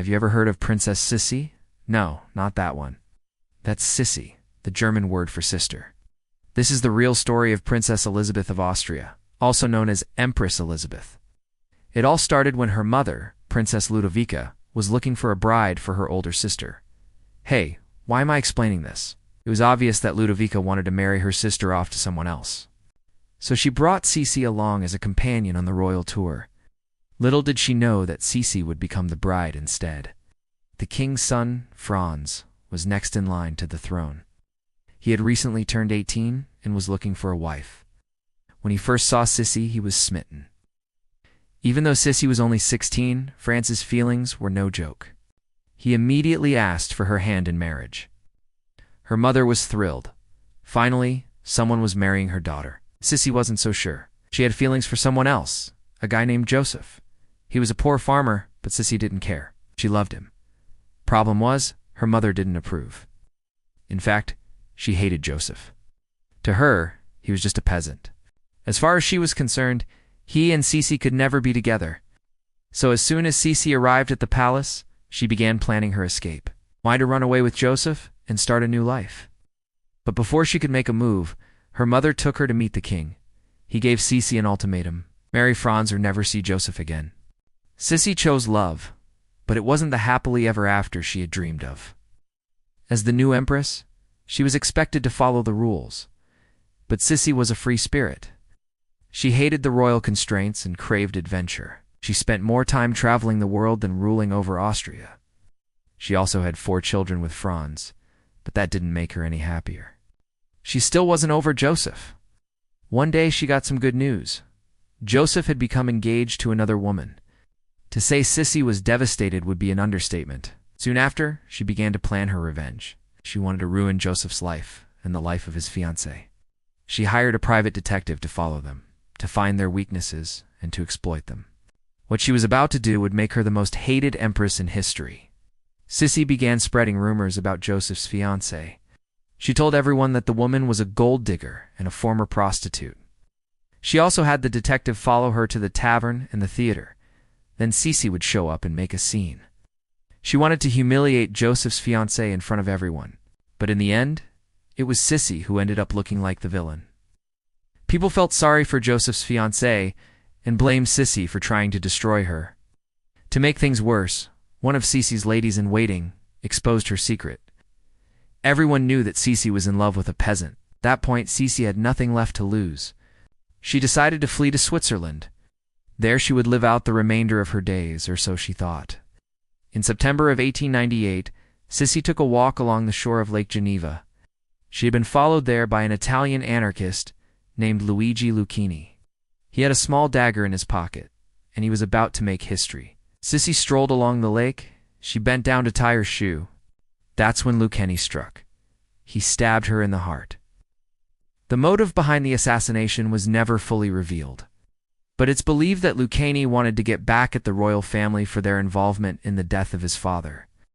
Have you ever heard of Princess Sisi? No, not that one. That's Sisi, the German word for sister. This is the real story of Princess Elizabeth of Austria, also known as Empress Elizabeth. It all started when her mother, Princess Ludovica, was looking for a bride for her older sister. Hey, why am I explaining this? It was obvious that Ludovica wanted to marry her sister off to someone else. So she brought Sisi along as a companion on the royal tour. Little did she know that Sisi would become the bride instead. The king's son, Franz, was next in line to the throne. He had recently turned 18 and was looking for a wife. When he first saw Sisi, he was smitten. Even though Sisi was only 16, Franz's feelings were no joke. He immediately asked for her hand in marriage. Her mother was thrilled. Finally, someone was marrying her daughter. Sisi wasn't so sure. She had feelings for someone else, a guy named Joseph. He was a poor farmer, but Sisi didn't care. She loved him. Problem was, her mother didn't approve. In fact, she hated Joseph. To her, he was just a peasant. As far as she was concerned, he and Sisi could never be together. So as soon as Sisi arrived at the palace, she began planning her escape. Why to run away with Joseph and start a new life? But before she could make a move, her mother took her to meet the king. He gave Sisi an ultimatum: marry Franz or never see Joseph again. Sisi chose love, but it wasn't the happily ever after she had dreamed of. As the new empress, she was expected to follow the rules. But Sisi was a free spirit. She hated the royal constraints and craved adventure. She spent more time traveling the world than ruling over Austria. She also had 4 children with Franz, but that didn't make her any happier. She still wasn't over Joseph. One day she got some good news. Joseph had become engaged to another woman. To say Sisi was devastated would be an understatement. Soon after, she began to plan her revenge. She wanted to ruin Joseph's life and the life of his fiancée. She hired a private detective to follow them, to find their weaknesses, and to exploit them. What she was about to do would make her the most hated empress in history. Sisi began spreading rumors about Joseph's fiancée. She told everyone that the woman was a gold digger and a former prostitute. She also had the detective follow her to the tavern and the theater. Then Sisi would show up and make a scene. She wanted to humiliate Joseph's fiancée in front of everyone. But in the end, it was Sisi who ended up looking like the villain. People felt sorry for Joseph's fiancée and blamed Sisi for trying to destroy her. To make things worse, one of Sisi's ladies-in-waiting exposed her secret. Everyone knew that Sisi was in love with a peasant. At that point, Sisi had nothing left to lose. She decided to flee to Switzerland. There she would live out the remainder of her days, or so she thought. In September of 1898, Sisi took a walk along the shore of Lake Geneva. She had been followed there by an Italian anarchist named Luigi Lucchini. He had a small dagger in his pocket, and he was about to make history. Sisi strolled along the lake. She bent down to tie her shoe. That's when Lucchini struck. He stabbed her in the heart. The motive behind the assassination was never fully revealed, but it's believed that Lucchini wanted to get back at the royal family for their involvement in the death of his father.